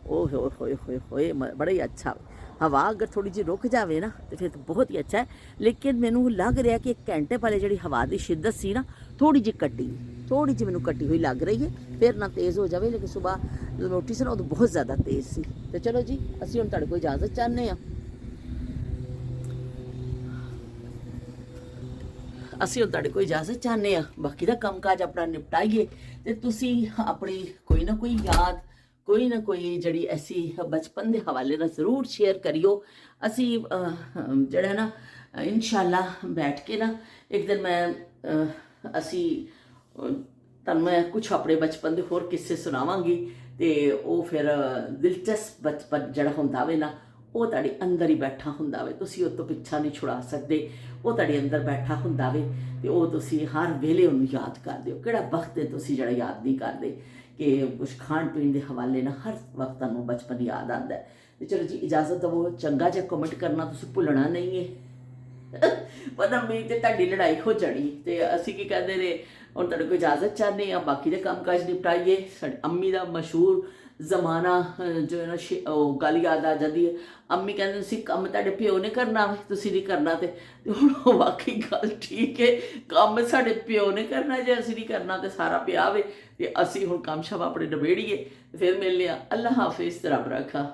ਓ ਹੋਏ ਹੋਏ ਹੋਏ ਹੋਏ, ਬੜਾ ਹੀ ਅੱਛਾ ਵੇ। ਹਵਾ ਅਗਰ ਥੋੜ੍ਹੀ ਜਿਹੀ ਰੁਕ ਜਾਵੇ ਨਾ ਤਾਂ ਫਿਰ ਤਾਂ ਬਹੁਤ ਹੀ ਅੱਛਾ ਹੈ। ਲੇਕਿਨ ਮੈਨੂੰ ਲੱਗ ਰਿਹਾ ਕਿ 1 ਘੰਟੇ ਪਹਿਲੇ ਜਿਹੜੀ ਹਵਾ ਦੀ ਸ਼ਿੱਦਤ ਸੀ ਨਾ, ਥੋੜ੍ਹੀ ਜਿਹੀ ਮੈਨੂੰ ਕੱਟੀ ਹੋਈ ਲੱਗ ਰਹੀ ਹੈ। ਫਿਰ ਨਾ ਤੇਜ਼ ਹੋ ਜਾਵੇ, ਲੇਕਿਨ ਸੁਬਾਹ ਜਦੋਂ ਨੋਟੀ ਸੀ ਨਾ, ਉਦੋਂ ਬਹੁਤ ਜ਼ਿਆਦਾ ਤੇਜ਼ ਸੀ। ਅਤੇ ਚਲੋ ਜੀ, ਅਸੀਂ ਹੁਣ ਤੁਹਾਡੇ ਕੋਲ ਇਜਾਜ਼ਤ ਚਾਹੁੰਦੇ ਹਾਂ। ਬਾਕੀ ਦਾ ਕੰਮ ਕਾਜ ਆਪਣਾ ਨਿਪਟਾਈਏ, ਅਤੇ ਤੁਸੀਂ ਆਪਣੀ ਕੋਈ ਨਾ ਕੋਈ ਜਿਹੜੀ ਐਸੀ ਬਚਪਨ ਦੇ ਹਵਾਲੇ ਨਾਲ ਜ਼ਰੂਰ ਸ਼ੇਅਰ ਕਰਿਓ। ਅਸੀਂ ਜਿਹੜਾ ਨਾ ਇਨਸ਼ਾਅੱਲਾ ਬੈਠ ਕੇ ਨਾ ਇੱਕ ਦਿਨ ਤੁਹਾਨੂੰ ਮੈਂ ਕੁਛ ਆਪਣੇ ਬਚਪਨ ਦੇ ਹੋਰ ਕਿੱਸੇ ਸੁਣਾਵਾਂਗੀ। ਅਤੇ ਉਹ ਫਿਰ ਦਿਲਚਸਪ ਬਚਪਨ ਜਿਹੜਾ ਹੁੰਦਾ ਵੇ ਨਾ, ਉਹ ਤੁਹਾਡੇ ਅੰਦਰ ਹੀ ਬੈਠਾ ਹੁੰਦਾ ਵੇ, ਤੁਸੀਂ ਉਹ ਤੋਂ ਪਿੱਛਾ ਨਹੀਂ ਛੁਡਾ ਸਕਦੇ। ਉਹ ਤੁਹਾਡੇ ਅੰਦਰ ਬੈਠਾ ਹੁੰਦਾ ਵੇ, ਅਤੇ ਉਹ ਤੁਸੀਂ ਹਰ ਵੇਲੇ ਉਹਨੂੰ ਯਾਦ ਕਰਦੇ ਹੋ। ਕਿਹੜਾ ਵਕਤ ਹੈ ਤੁਸੀਂ ਜਿਹੜਾ ਯਾਦ ਨਹੀਂ ਕਰਦੇ, ਕਿ ਕੁਛ ਖਾਣ ਪੀਣ ਦੇ ਹਵਾਲੇ ਨਾਲ ਹਰ ਵਕਤ ਤੁਹਾਨੂੰ ਬਚਪਨ ਯਾਦ ਆਉਂਦਾ ਹੈ। ਅਤੇ ਚਲੋ ਜੀ, ਇਜਾਜ਼ਤ ਦੇਵੋ। ਚੰਗਾ ਜਿਹਾ ਕਮੈਂਟ ਕਰਨਾ ਤੁਸੀਂ ਭੁੱਲਣਾ ਨਹੀਂ ਹੈ। ਪਤਾ ਮੇਰੀ ਅਤੇ ਤੁਹਾਡੀ ਲੜਾਈ ਹੋ ਜਾਣੀ। ਅਤੇ ਅਸੀਂ ਕੀ ਕਹਿੰਦੇ ਨੇ, ਹੁਣ ਤੁਹਾਡੇ ਕੋਲ ਇਜਾਜ਼ਤ ਚਾਹੁੰਦੇ ਹਾਂ। ਬਾਕੀ ਦੇ ਕੰਮ ਕਾਜ ਨਿਪਟਾਈਏ। ਸਾਡੀ ਅੰਮੀ ਦਾ ਮਸ਼ਹੂਰ ਜ਼ਮਾਨਾ ਜੋ ਹੈ ਨਾ ਉਹ ਗੱਲ ਯਾਦ ਆ ਜਾਂਦੀ ਹੈ। ਅੰਮੀ ਕਹਿੰਦੇ ਸੀ ਕੰਮ ਤੁਹਾਡੇ ਪਿਓ ਨੇ ਕਰਨਾ ਵੇ, ਤੁਸੀਂ ਨਹੀਂ ਕਰਨਾ। ਤੇ ਹੁਣ ਉਹ ਵਾਕਈ ਗੱਲ ਠੀਕ ਹੈ, ਕੰਮ ਸਾਡੇ ਪਿਓ ਨੇ ਕਰਨਾ, ਜੇ ਅਸੀਂ ਨਹੀਂ ਕਰਨਾ ਤੇ ਸਾਰਾ ਪਿਆ ਵੇ। ਤੇ ਅਸੀਂ ਹੁਣ ਕੰਮ ਸ਼ਾਮ ਆਪਣੇ ਨਿਬੇੜੀਏ, ਫਿਰ ਮਿਲਦੇ ਹਾਂ। ਅੱਲਾ ਹਾਫਿਜ਼, ਰੱਬ ਰੱਖਾ।